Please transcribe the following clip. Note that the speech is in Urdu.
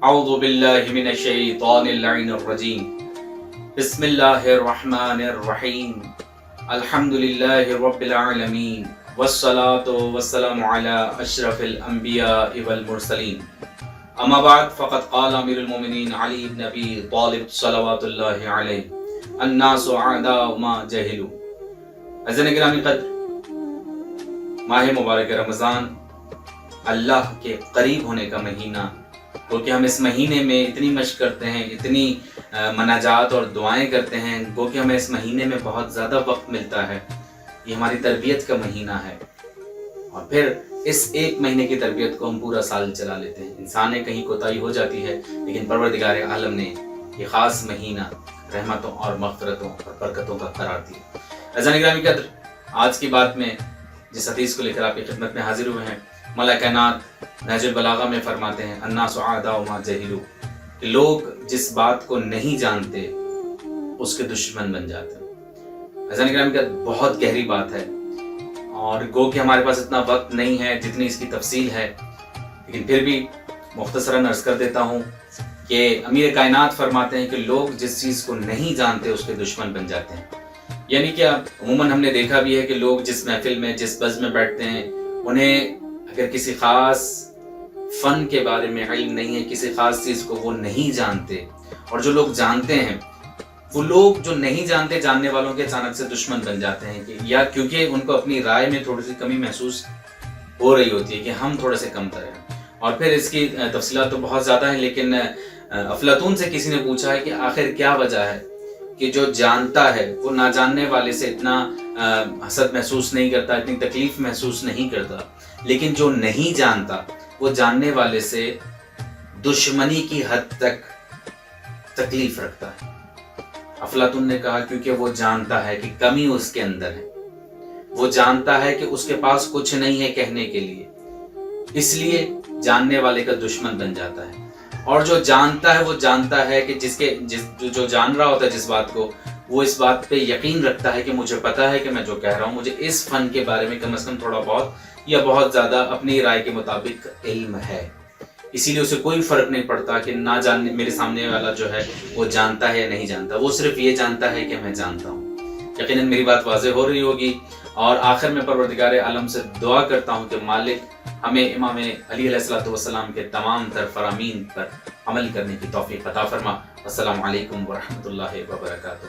اعوذ باللہ من الشیطان اللعین الرجیم بسم اللہ الرحمن الرحیم الحمد للہ رب العالمین والصلاة والسلام علی اشرف الانبیاء والمرسلین اما بعد فقد قال امیر المومنین علی بن ابی طالب صلوات اللہ علیہ الناس اعداء ما جہلوا۔ عزیزان گرامی قدر، ماہ مبارک رمضان اللہ کے قریب ہونے کا مہینہ، گو کہ ہم اس مہینے میں اتنی مشق کرتے ہیں، اتنی مناجات اور دعائیں کرتے ہیں، گو کہ ہمیں اس مہینے میں بہت زیادہ وقت ملتا ہے۔ یہ ہماری تربیت کا مہینہ ہے، اور پھر اس ایک مہینے کی تربیت کو ہم پورا سال چلا لیتے ہیں۔ انسان میں کہیں کوتاہی ہو جاتی ہے، لیکن پروردگار عالم نے یہ خاص مہینہ رحمتوں اور مغفرتوں اور برکتوں کا قرار دیا۔ عزیزان گرامی قدر، آج کی بات میں جس حدیث کو لے کر آپ کی خدمت میں حاضر ہوئے ہیں، مولا کائنات نہج البلاغہ میں فرماتے ہیں الناس اعداء ما جہلوا، کہ لوگ جس بات کو نہیں جانتے اس کے دشمن بن جاتے ہیں۔ عزیزان کرام، کا بہت گہری بات ہے، اور گو کہ ہمارے پاس اتنا وقت نہیں ہے جتنی اس کی تفصیل ہے، لیکن پھر بھی مختصراً عرض کر دیتا ہوں کہ امیر کائنات فرماتے ہیں کہ لوگ جس چیز کو نہیں جانتے اس کے دشمن بن جاتے ہیں۔ یعنی کہ عموماً ہم نے دیکھا بھی ہے کہ لوگ جس محفل میں، جس بز میں بیٹھتے ہیں، انہیں اگر کسی خاص فن کے بارے میں علم نہیں ہے، کسی خاص چیز کو وہ نہیں جانتے، اور جو لوگ جانتے ہیں وہ لوگ جو نہیں جانتے جاننے والوں کے اچانک سے دشمن بن جاتے ہیں، کہ یا کیونکہ ان کو اپنی رائے میں تھوڑی سی کمی محسوس ہو رہی ہوتی ہے کہ ہم تھوڑے سے کم تر ہیں۔ اور پھر اس کی تفصیلات تو بہت زیادہ ہیں، لیکن افلاطون سے کسی نے پوچھا ہے کہ آخر کیا وجہ ہے کہ جو جانتا ہے وہ نہ جاننے والے سے اتنا حسد محسوس نہیں کرتا، اتنی تکلیف محسوس نہیں کرتا، لیکن جو نہیں جانتا وہ جاننے والے سے دشمنی کی حد تک تکلیف رکھتا ہے۔ افلاطون نے کہا کیونکہ وہ جانتا ہے کہ کمی اس کے اندر ہے، وہ جانتا ہے کہ اس کے پاس کچھ نہیں ہے کہنے کے لیے، اس لیے جاننے والے کا دشمن بن جاتا ہے۔ اور جو جانتا ہے وہ جانتا ہے کہ جو جان رہا ہوتا ہے جس بات کو، وہ اس بات پہ یقین رکھتا ہے کہ مجھے پتا ہے کہ میں جو کہہ رہا ہوں، مجھے اس فن کے بارے میں کم از کم تھوڑا بہت یا بہت زیادہ اپنی رائے کے مطابق علم ہے، اسی لیے اسے کوئی فرق نہیں پڑتا کہ نہ جاننے میرے سامنے والا جو ہے وہ جانتا ہے یا نہیں جانتا، وہ صرف یہ جانتا ہے کہ میں جانتا ہوں۔ یقیناً میری بات واضح ہو رہی ہوگی، اور آخر میں پروردگار عالم سے دعا کرتا ہوں کہ مالک ہمیں امام علی علیہ السلام کے تمام تر فرامین پر عمل کرنے کی توفیق عطا فرما۔ السلام علیکم ورحمۃ اللہ وبرکاتہ۔